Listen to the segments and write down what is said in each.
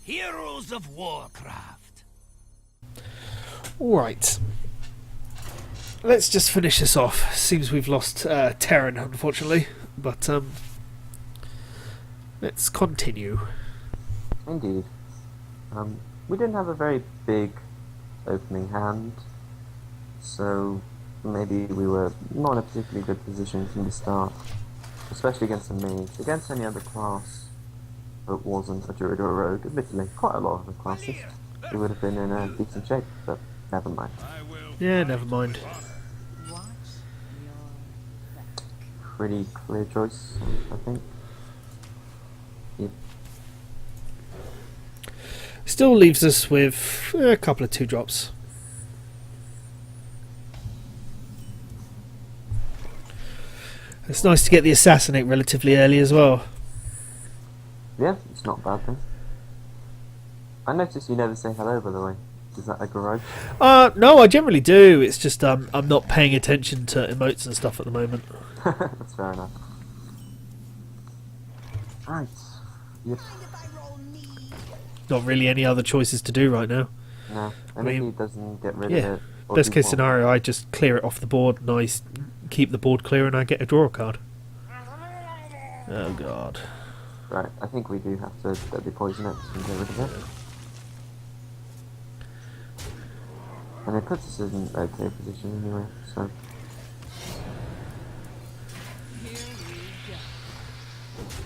Heroes of Warcraft. Right. Let's just finish this off. Seems we've lost Tearyn, unfortunately, but let's continue. Indeed. We didn't have a very big opening hand, so maybe we were not in a particularly good position from the start, especially against a mage. Against any other class that wasn't a druid or a rogue, admittedly, quite a lot of the classes, we would have been in a decent shape, but never mind. Yeah, never mind. Pretty clear choice, I think. Yep. Still leaves us with a couple of 2-drops. It's nice to get the assassinate relatively early as well. Yeah, it's not a bad thing. I noticed you never say hello, by the way. Is that a garage? No, I generally do. It's just I'm not paying attention to emotes and stuff at the moment. That's fair enough. Right. Yep. Not really any other choices to do right now. No, and if he doesn't get rid yeah. of it... or Best do case what? scenario, I just clear it off the board and I keep the board clear and I get a draw card. Oh god. Right, I think we do have to deadly poison it and get rid of it. And it puts us in an okay position anyway, so...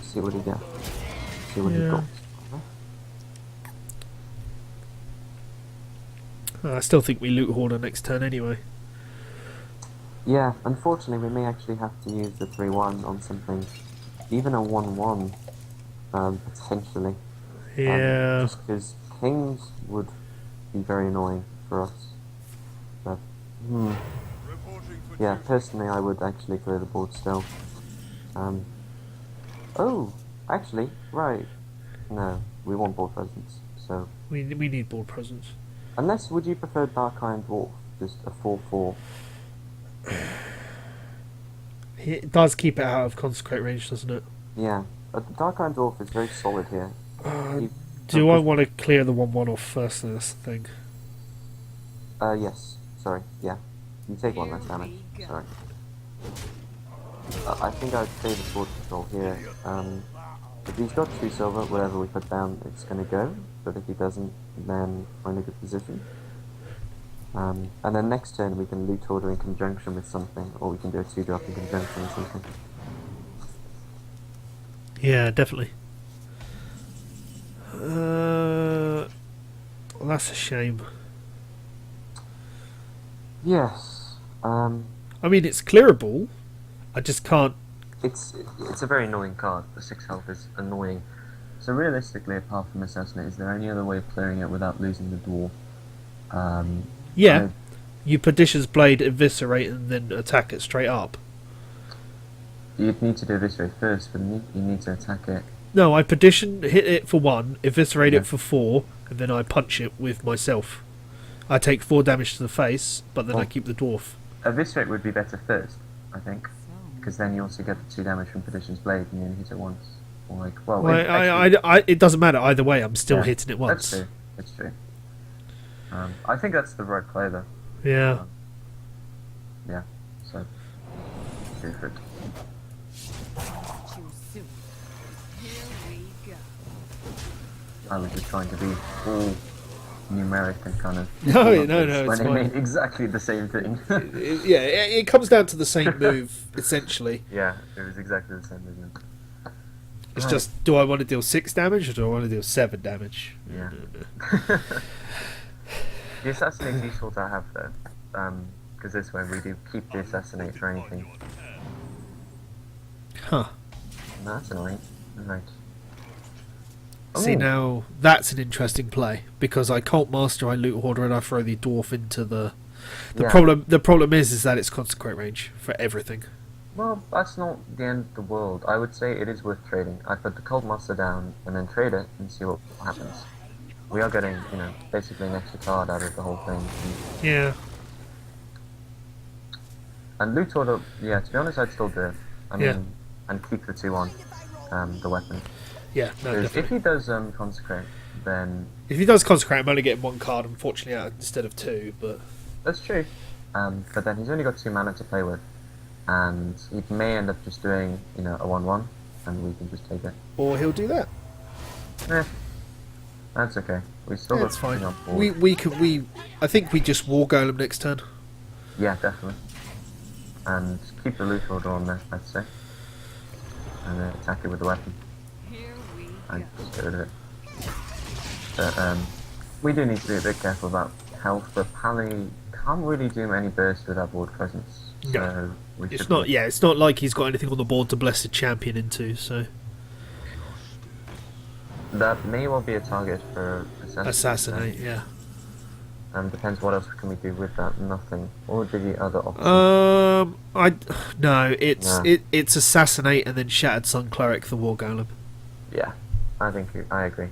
See what he gets. See what he Yeah. got. I still think we loot hoarder next turn anyway. Yeah, unfortunately we may actually have to use the 3-1 on something. Even a 1-1, potentially. Yeah. Just because kings would be very annoying for us. But, yeah, personally I would actually clear the board still. Oh, actually, right. No, we want board presence, so... We need board presence. Unless, would you prefer Dark Iron Dwarf? Just a 4-4? It does keep it out of consecrate range, doesn't it? Yeah, but the Dark Iron Dwarf is very solid here. Do I want to clear the 1-1 off first of this thing? Yes. Sorry, yeah. You take one less damage. Sorry. I think I'd clear the board control here. If he's got 2 silver, whatever we put down, it's going to go. But if he doesn't, then we're in a good position. And then next turn we can loot order in conjunction with something, or we can do a 2-drop in conjunction with something. Yeah, definitely. Well, that's a shame. Yes. I mean, it's clearable. I just can't. It's a very annoying card. The 6 health is annoying. So realistically, apart from Assassinate, is there any other way of clearing it without losing the dwarf? Yeah. You Perdition's Blade, Eviscerate, and then attack it straight up. You'd need to do Eviscerate first, but you need to attack it. No, I Perdition, hit it for 1, Eviscerate Yeah. it for 4, and then I punch it with myself. I take 4 damage to the face, but then I keep the dwarf. Eviscerate would be better first, I think, because then you also get the 2 damage from Perdition's Blade, and you only hit it once. Or like, well, It doesn't matter either way. I'm still hitting it once. That's true. That's true. I think that's the right play, though. Yeah. Yeah. So, go for it. I was just trying to be all numeric and kind of... No, it's when fine. it made exactly the same thing. It comes down to the same move, essentially. Yeah, it was exactly the same movement. It's just, do I want to deal 6 damage or do I want to deal 7 damage? Yeah. The Assassinate's useful to have, though. Because this way we do keep the Assassinate for anything. Huh. No, that's annoying. Right. See, Ooh. now that's an interesting play because I Cult Master, I Loot Hoarder, and I throw the dwarf into the Yeah. problem. The problem is that it's consecrate range for everything. Well, that's not the end of the world. I would say it is worth trading. I put the Cold Master down and then trade it and see what happens. We are getting, basically an extra card out of the whole thing. Yeah. And loot order, yeah, to be honest, I'd still do it. I mean, Yeah. and keep the 2 on the weapon. Yeah, no, Because if definitely. he does consecrate, then... If he does Consecrate, I'm only getting 1 card, unfortunately, out instead of 2, but... That's true. But then he's only got 2 mana to play with. And he may end up just doing, a 1/1, and we can just take it. Or he'll do that. That's okay. We still Yeah, got it's fine. something on board. I think we just War Golem next turn. Yeah, definitely. And keep the loot order on there, I'd say. And then attack it with the weapon. And just get rid of it. But we do need to be a bit careful about health, but Pally can't really do any burst without board presence. So No. we It's should not. Yeah, it's not like he's got anything on the board to Blessed Champion into. So that may well be a target for assassinate. Yeah. Depends what else can we do with that. Nothing. What would be the other option? It's assassinate and then Shattered Sun Cleric the War Golem. Yeah, I agree.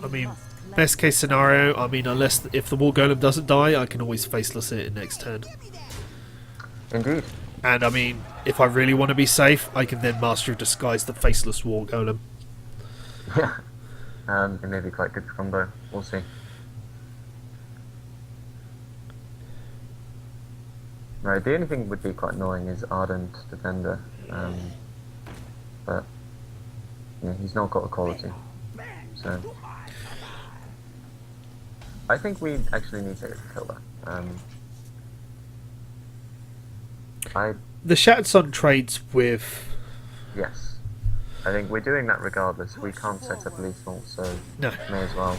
I mean, best case scenario. I mean, if the War Golem doesn't die, I can always Faceless it in next turn. Indeed. And I mean, if I really want to be safe, I can then Master of Disguise the Faceless War Golem. Yeah. It may be quite good combo. We'll see. Right, the only thing that would be quite annoying is Ardent Defender. But yeah, he's not got a quality. So I think we actually need to kill that. The Shattered Sun trades with... Yes. I think we're doing that regardless. We can't set up lethal, so No. may as well.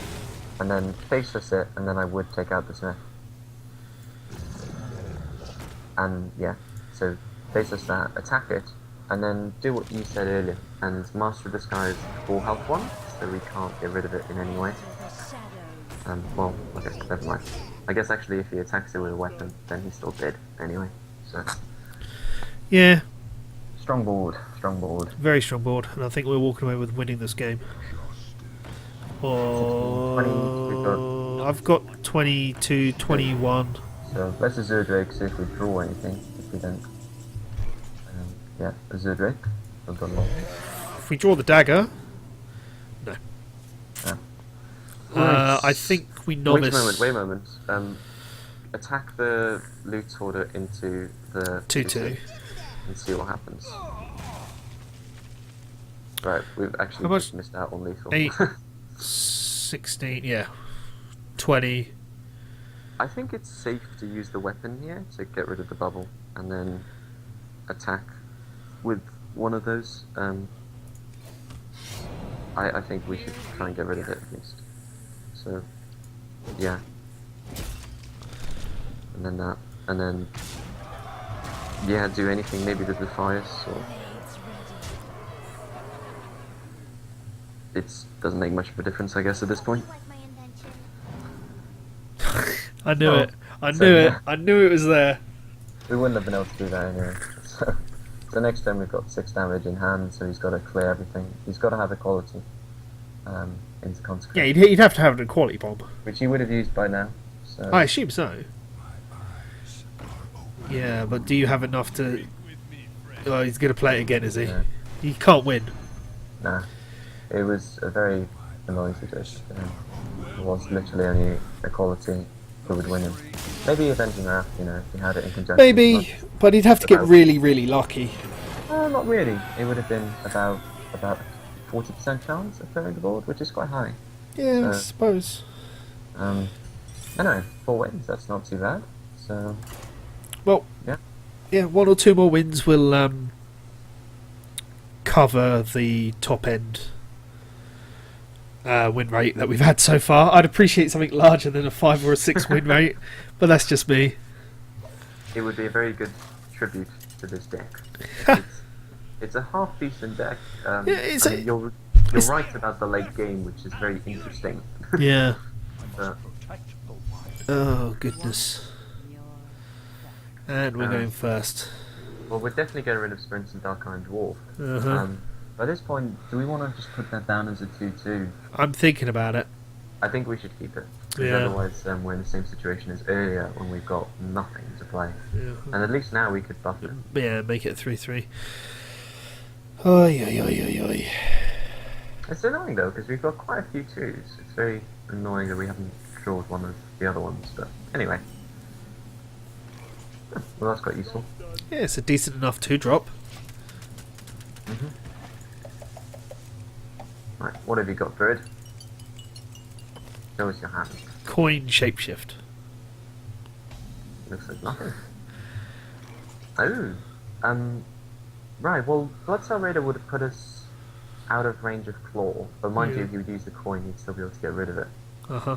And then Faceless it, and then I would take out the Smith. And yeah, so Faceless that, attack it, and then do what you said earlier, and Master of Disguise full health one, so we can't get rid of it in any way. Well, okay, never mind. I guess actually if he attacks it with a weapon, then he's still dead anyway, so... Yeah. Strong board, strong board. Very strong board, and I think we're walking away with winning this game. I've got 22, 21. So let's Azure Drake, see if we draw anything. If we don't, yeah, Azure Drake. We've got long. If we draw the dagger, no. Right. I think we novice. Wait a moment. Attack the loot order into the 2/2 and see what happens. Right, we've actually just missed out on lethal. 8, 16, yeah, 20. I think it's safe to use the weapon here to get rid of the bubble, and then attack with one of those. I think we should try and get rid of it at least. So, yeah. And then that, and then yeah, do anything. Maybe the Defias, or it doesn't make much of a difference, I guess, at this point. I knew it. I knew it. I knew it was there. We wouldn't have been able to do that anyway. So next time we've got 6 damage in hand, so he's got to clear everything. He's got to have equality into Consecrate. Yeah, he'd have to have an equality bomb. Which he would have used by now. So. I assume so. Yeah, but do you have enough to... Oh, he's going to play it again, is he? Yeah. He can't win. Nah. It was a very annoying situation for him. It was literally only equality who would win him. Avenging Wrath, if he had it in conjunction. Maybe, but he'd have to get really, really lucky. Not really. It would have been about 40% chance of clearing the board, which is quite high. Yeah, I suppose. I know, 4 wins, that's not too bad. So, well, yeah, 1 or 2 more wins will cover the top end win rate that we've had so far. I'd appreciate something larger than a 5 or a 6 win rate, but that's just me. It would be a very good tribute to this deck. It's a half decent deck. You're right about the late game, which is very interesting. Yeah. But, oh goodness. And we're going first. Well, we're definitely getting rid of Sprints and Dark Iron Dwarf. By this point, do we want to just put that down as a 2/2? I'm thinking about it. I think we should keep it. Because otherwise we're in the same situation as earlier when we've got nothing to play. Yeah. And at least now we could buff it. Yeah, make it 3/3. Oi, oi, oi, oi, oi. It's annoying though because we've got quite a few twos. It's very annoying that we haven't drawn one of the other ones. But anyway, well that's quite useful. Yeah, it's a decent enough 2-drop. Right, what have you got, Bird? Show us your hand. Coin shapeshift. Looks like nothing. Oh, right. Well, Bloodsail Raider would have put us out of range of Claw, but mind you, if you would use the coin, you'd still be able to get rid of it. Uh-huh.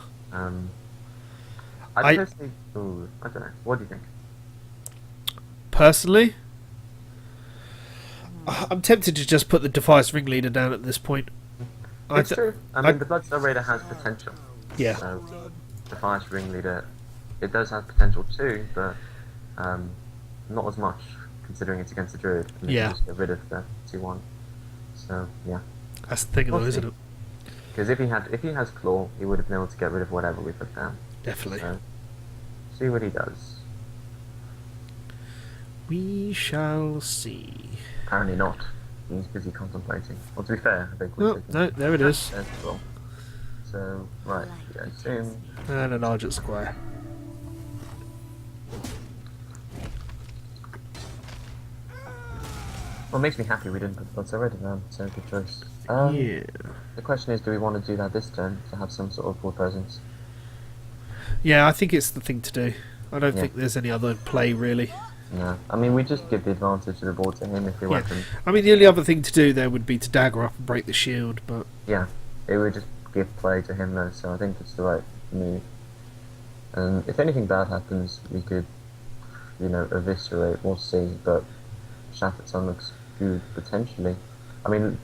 I personally, ooh, I don't know. What do you think? Personally, I'm tempted to just put the Defiance Ringleader down at this point. It's true. I mean, the Bloodsail Raider has potential. Yeah. So, Defiance Ringleader, it does have potential too, but not as much considering it's against the Druid. And you Yeah. can just get rid of the 2-1. So yeah. That's the thing, though, isn't it? Because if he has Claw, he would have been able to get rid of whatever we put down. Definitely. So, see what he does. We shall see. Apparently not. He's busy contemplating. Well, to be fair, I think Oh, no, there it is. There's the roll. So, right, I assume. And a larger square. Well, it makes me happy we didn't put Bloodsail Raider down, so good choice. Yeah. The question is, do we want to do that this turn to have some sort of board presence? Yeah, I think it's the thing to do. I don't Yeah. think there's any other play, really. No. I mean, we just give the advantage of the board to him if we Yeah. weapon. I mean, the only other thing to do there would be to dagger up and break the shield, but... Yeah, it would just give play to him though, so I think it's the right move. And if anything bad happens, we could, eviscerate, we'll see, but Shafferton looks good potentially. I mean,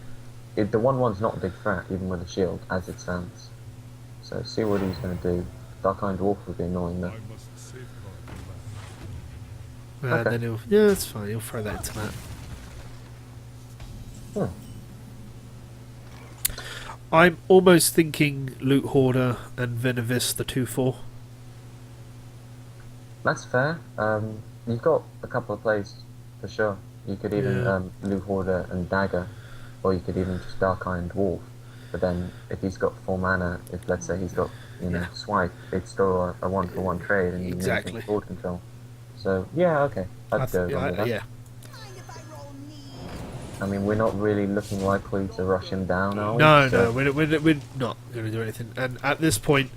the 1-1's not a big threat, even with a shield, as it stands. So see what he's going to do. Dark Iron Dwarf would be annoying though. Okay. Then he'll... Yeah, that's fine, he'll throw that into that. Hmm. I'm almost thinking Loot Hoarder and Venevis, the 2-4. That's fair. You've got a couple of plays, for sure. You could even Loot Hoarder and Dagger, or you could even just Dark Iron Dwarf. But then, if he's got 4 mana, if let's say he's got, Swipe, it's still a 1-for-1 trade, and you Exactly. board control. So, yeah, okay. I'd go along with that. Yeah. I mean, we're not really looking likely to rush him down, are we? No, So- no, we're not going to do anything. And at this point,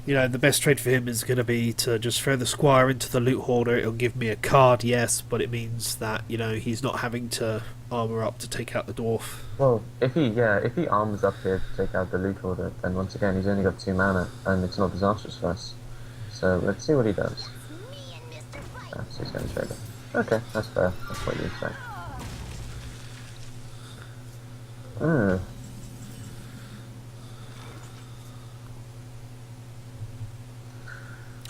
the best trade for him is going to be to just throw the Squire into the Loot Hoarder. It'll give me a card, yes, but it means that, he's not having to armour up to take out the Dwarf. Well, if he arms up here to take out the Loot Hoarder, then once again, he's only got 2 mana, and it's not disastrous for us. So, let's see what he does. So he's going to trade it. Okay, that's fair. That's what you expect.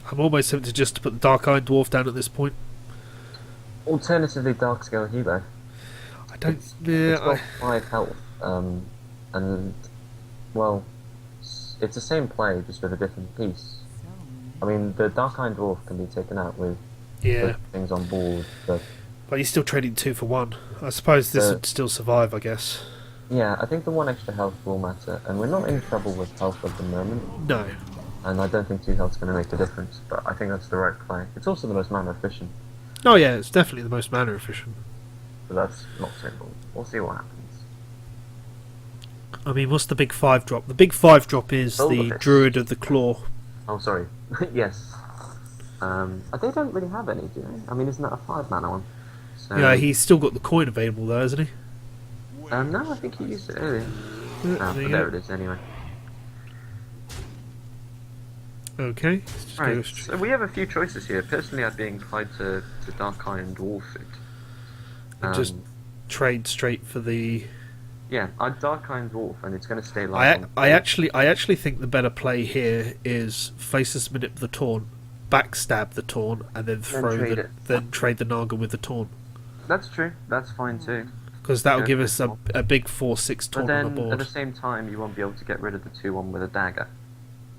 I'm almost tempted just to put the Dark Iron Dwarf down at this point. Alternatively, Darkscale Hilo. I don't... It's got Yeah, 5 health, and, well, it's the same play, just with a different piece. I mean, the Dark Iron Dwarf can be taken out with yeah. things on board, but But he's still trading 2 for 1. I suppose this would still survive, I guess. yeah, I think the 1 extra health will matter, and we're not in trouble with health at the moment, No. and I don't think 2 health's going to make a difference, but I think that's the right play. It's also the most mana efficient, Oh yeah, it's definitely the most mana efficient. but that's not simple. We'll see what happens. I mean, what's the big 5-drop? The big 5-drop is Soul the of Fist. Druid of the Claw. Oh, sorry. Yes. They don't really have any, do they? I mean, isn't that a 5 mana one? So, Yeah, he's still got the coin available though, hasn't he? no, I think he used it earlier. Yeah, But there you there go. it is anyway. Okay. Let's just go Right, straight- so we have a few choices here. Personally, I'd be inclined to Dark Iron Dwarf it. and just trade straight for the... Yeah, I'd Dark Iron Dwarf, and it's going to stay I live. actually think the better play here is Faceless Minute the Taunt, backstab the Taunt, and then trade the Naga with the Taunt. That's true. That's fine too. Because that'll Yeah, give us good a big 4/6 But Taunt on the then, board. at the same time, you won't be able to get rid of the 2-1 with a dagger,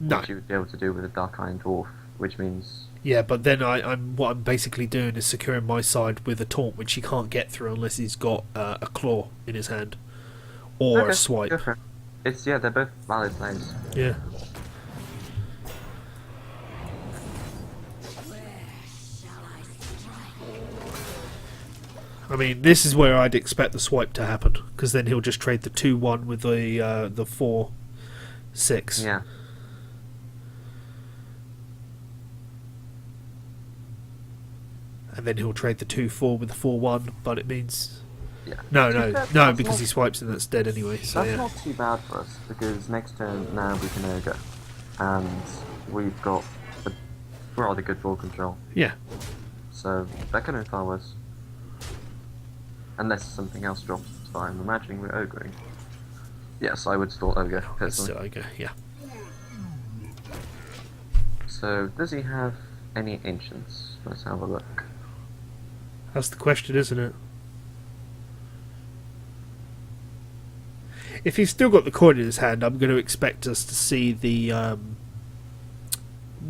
No. which you would be able to do with a Dark Iron Dwarf which means... Yeah, but then what I'm basically doing is securing my side with a taunt, which he can't get through unless he's got a claw in his hand or a swipe. Go for it. Yeah, they're both valid plays. Yeah. I mean, this is where I'd expect the swipe to happen, because then he'll just trade the 2-1 with the 4-6. Yeah. And then he'll trade the 2-4 with the 4-1, but it means... Yeah. No, because he swipes and that's dead anyway. So that's not too bad for us, because next turn now we can Ogre, and we've got a rather good ball control. Yeah. So that could have been far worse. Unless something else drops, so I'm imagining we're ogring. Yes, I would still ogre, personally. Still ogre, yeah. So, does he have any ancients? Let's have a look. That's the question, isn't it? If he's still got the coin in his hand, I'm going to expect us to see the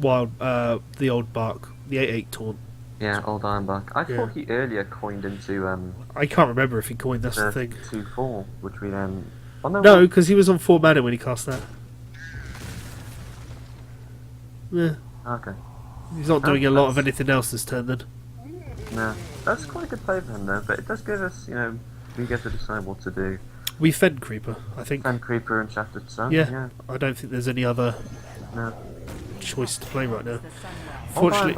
the old bark, the 8/8 taunt. Yeah, old Ironbark. I thought he earlier coined into I can't remember if he coined. That's the thing. 2/4, which we then. Oh, no, because he was on 4 mana when he cast that. Yeah. Okay. He's not doing a lot of anything else this turn then. No, that's quite a good play for him though. But it does give us, we get to decide what to do. We Fend Creeper, I think. Fend Creeper and Shattered Sun. Yeah. I don't think there's any other choice to play right now. Fortunately,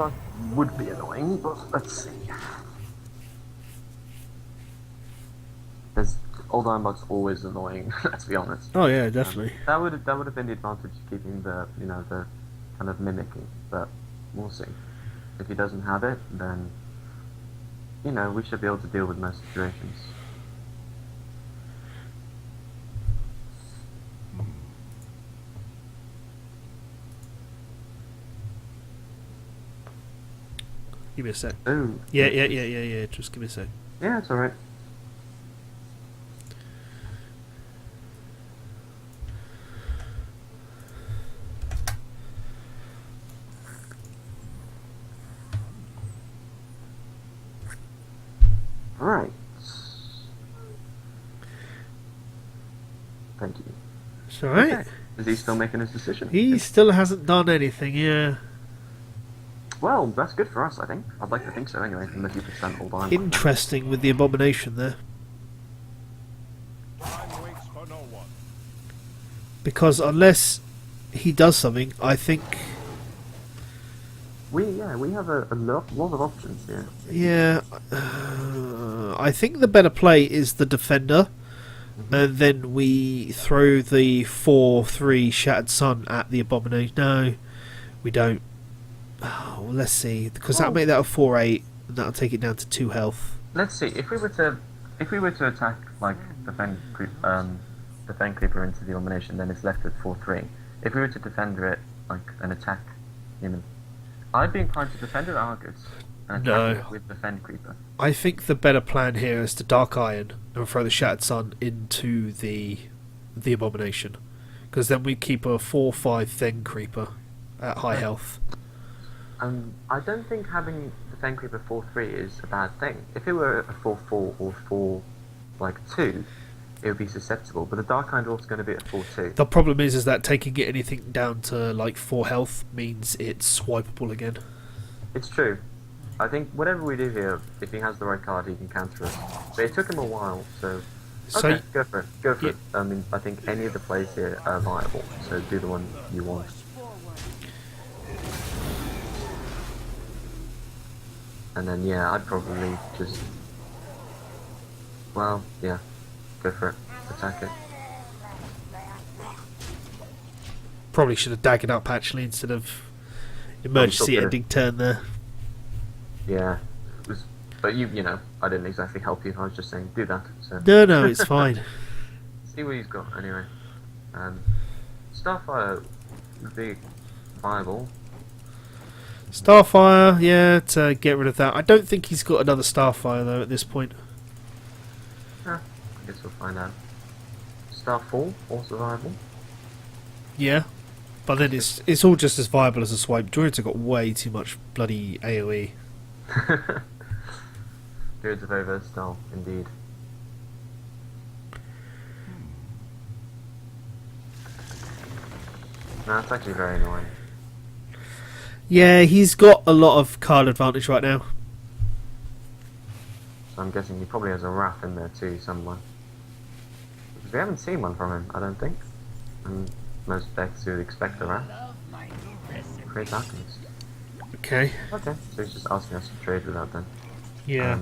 would be annoying, but let's see. Old Ironbark's always annoying. Let's be honest. Oh yeah, definitely. That would have been the advantage of keeping the the kind of mimicking, but we'll see. If he doesn't have it, then we should be able to deal with most situations. Give me a sec. Ooh. Yeah. Just give me a sec. Yeah, it's alright. Right. Thank you. It's alright. Okay. Is he still making his decision? He still hasn't done anything, yeah. Well, that's good for us, I think. I'd like to think so anyway, from the 50% all time. Interesting with the Abomination there. Because unless he does something, I think... We have a lot of options here. Yeah, I think the better play is the Defender, and then we throw the 4/3 Shattered Sun at the Abomination. No, we don't. Oh, let's see, because that'll make that a 4/8, and that'll take it down to 2 health. Let's see, if we were to attack like the Fend Creeper into the Abomination, then it's left at 4/3. If we were to defender it like an attack, I'd be inclined to defend it Argus and attack it with the Fend Creeper. I think the better plan here is to Dark Iron and throw the Shattered Sun into the Abomination, because then we keep a 4/5 Fend Creeper at high health. I don't think having the Fend Creeper 4/3 is a bad thing. If it were a 4/4 or 4/2, it would be susceptible. But the Dark Iron Dwarf's going to be at 4/2. The problem is that taking it anything down to like 4 health means it's swipeable again. It's true. I think whatever we do here, if he has the right card, he can counter us. But it took him a while, so... Okay, go for it. Go for it. I mean, I think any of the plays here are viable, so do the one you want. And then, yeah, I'd probably just... Well, yeah. Go for it. Attack it. Probably should have daggered up, actually, instead of emergency ending turn there. Yeah. But you know, I didn't exactly help you. I was just saying, do that. So. No, it's fine. See what he's got, anyway. Starfire would be viable. Starfire, yeah, to get rid of that. I don't think he's got another Starfire, though, at this point. I guess we'll find out. Starfall, also viable. Yeah. But then it's all just as viable as a swipe. Druids have got way too much bloody AoE. Druids are very versatile, indeed. No, it's actually very annoying. Yeah, he's got a lot of card advantage right now. So I'm guessing he probably has a Wrath in there too, somewhere. Because we haven't seen one from him, I don't think. And most decks would expect a Wrath. Great Alchemist. Okay. Okay, so he's just asking us to trade with that then. Yeah.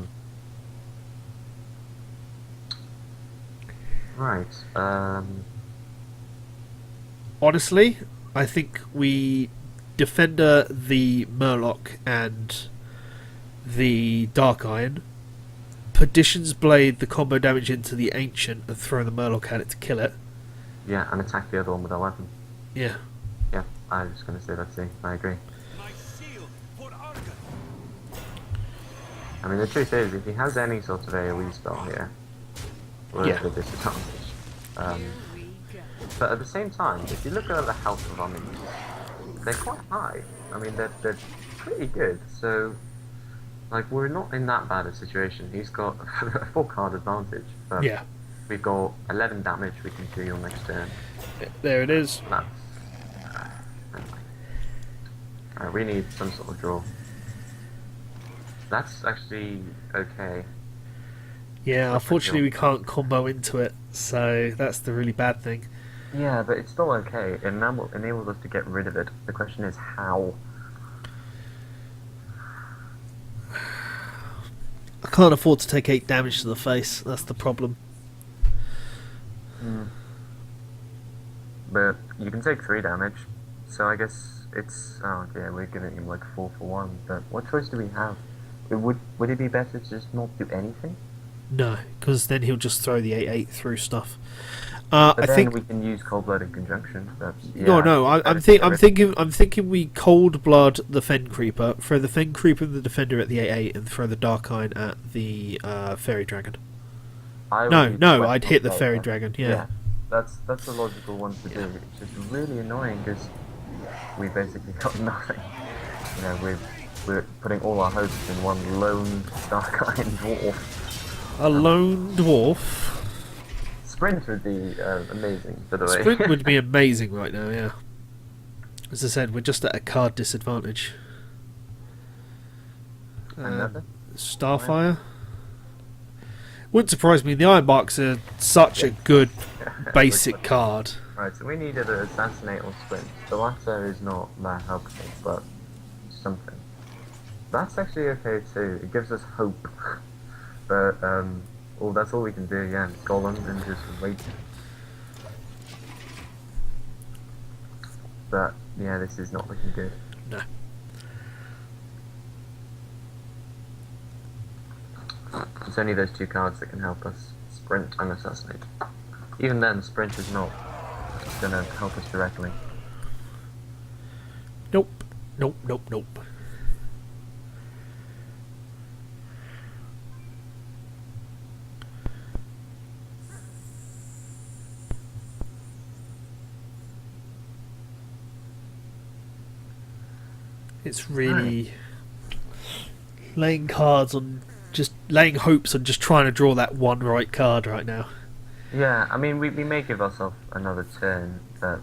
Right. Honestly, I think we Defender the Murloc and the Dark Iron. Perdition's Blade the combo damage into the Ancient and throw the Murloc at it to kill it. Yeah, and attack the other one with a weapon. Yeah. Yeah, I was going to say that too. I agree. I mean, the truth is, if he has any sort of AoE spell here, we're at a disadvantage. But at the same time, if you look at the health of our minions, they're quite high. I mean, they're pretty good. So, like, we're not in that bad a situation. He's got a full card advantage. But Yeah. we've got 11 damage we can do on next turn. There it is. That's... Alright, we need some sort of draw. That's actually okay. Yeah, unfortunately we can't combo into it, so that's the really bad thing. Yeah, but it's still okay. It enables us to get rid of it. The question is how. I can't afford to take 8 damage to the face, that's the problem. But you can take 3 damage, so I guess it's... Oh, okay, we're giving him like 4 for 1, but what choice do we have? Would it be better to just not do anything? No, because then he'll just throw the 8/8 through stuff. But I then think we can use Cold Blood in conjunction. But yeah, no. I'm thinking we Cold Blood the Fen Creeper, throw the Fen Creeper and the Defender at the 8/8, and throw the Dark Iron at the Fairy Dragon. I'd hit the Fairy Dragon. Yeah. That's a logical one to do. It's just really annoying because we basically got nothing. You know, we're putting all our hopes in one lone Dark Iron Dwarf. A lone dwarf. Sprint would be amazing, by the way. Sprint would be amazing right now, yeah. As I said, we're just at a card disadvantage. Another? Starfire? Wouldn't surprise me, the Ironbarks are such a good basic card. Right, so we needed an Assassinate or Sprint. The latter is not that helpful, but something. That's actually okay too, it gives us hope. But, well, that's all we can do, yeah. Golem and just wait. But, yeah, this is not looking good. No. It's only those 2 cards that can help us. Sprint and Assassinate. Even then, Sprint is not going to help us directly. Nope. It's really laying cards on, just laying hopes on just trying to draw that one right card right now. Yeah, I mean, we may give ourselves another turn, but...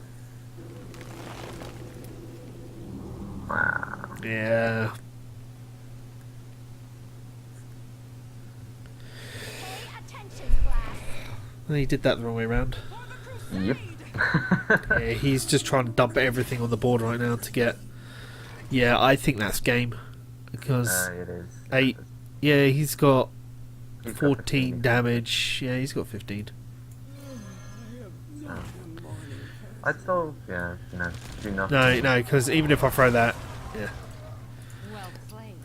Wow. Yeah. He did that the wrong way around. Yep. Yeah, he's just trying to dump everything on the board right now to get... Yeah, I think that's game. Because It is. 8... Yeah, he's got He's got 14 15. damage. Yeah, he's got 15. I'd still, yeah, you know, do nothing. No, because even if I throw that... Yeah. Well played.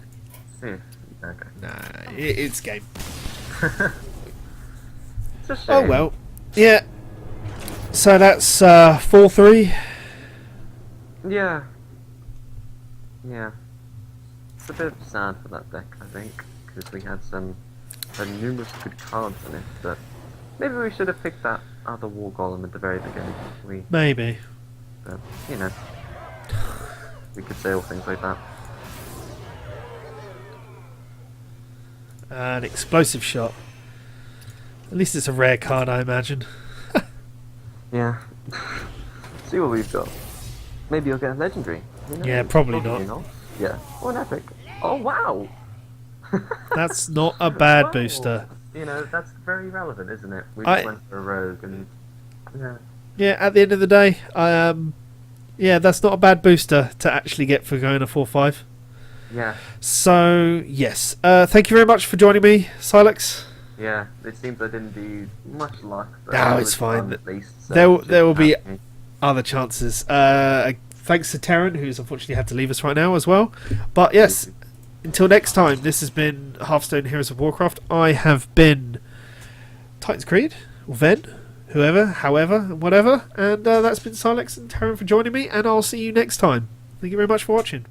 See if, okay. Nah, it's game. It's a shame. Oh well. Yeah. So that's 4-3. Yeah. Yeah. It's a bit sad for that deck, I think, because we had numerous good cards in it, but maybe we should have picked that other War Golem at the very beginning. Maybe. But, you know, we could say all things like that. An explosive shot. At least it's a rare card, I imagine. Yeah. See what we've got. Maybe you'll get a legendary. You know? Yeah, probably not. Yeah. Or an epic. Oh, wow! That's not a bad Wow. booster. You know, that's very relevant, isn't it? We just went for a rogue and... Yeah. Yeah, at the end of the day, yeah, that's not a bad booster to actually get for going a 4-5. Yeah. So, yes. Thank you very much for joining me, Sylux. Yeah, it seems I didn't do much luck. But No, it it's was fine. fun at least, so There will be just happy. other chances. Thanks to Tearyn, who's unfortunately had to leave us right now as well. But yes, until next time, this has been Hearthstone Heroes of Warcraft. I have been Titan's Creed, or Ven, whoever, however, whatever. And that's been Sylux and Tearyn for joining me, and I'll see you next time. Thank you very much for watching.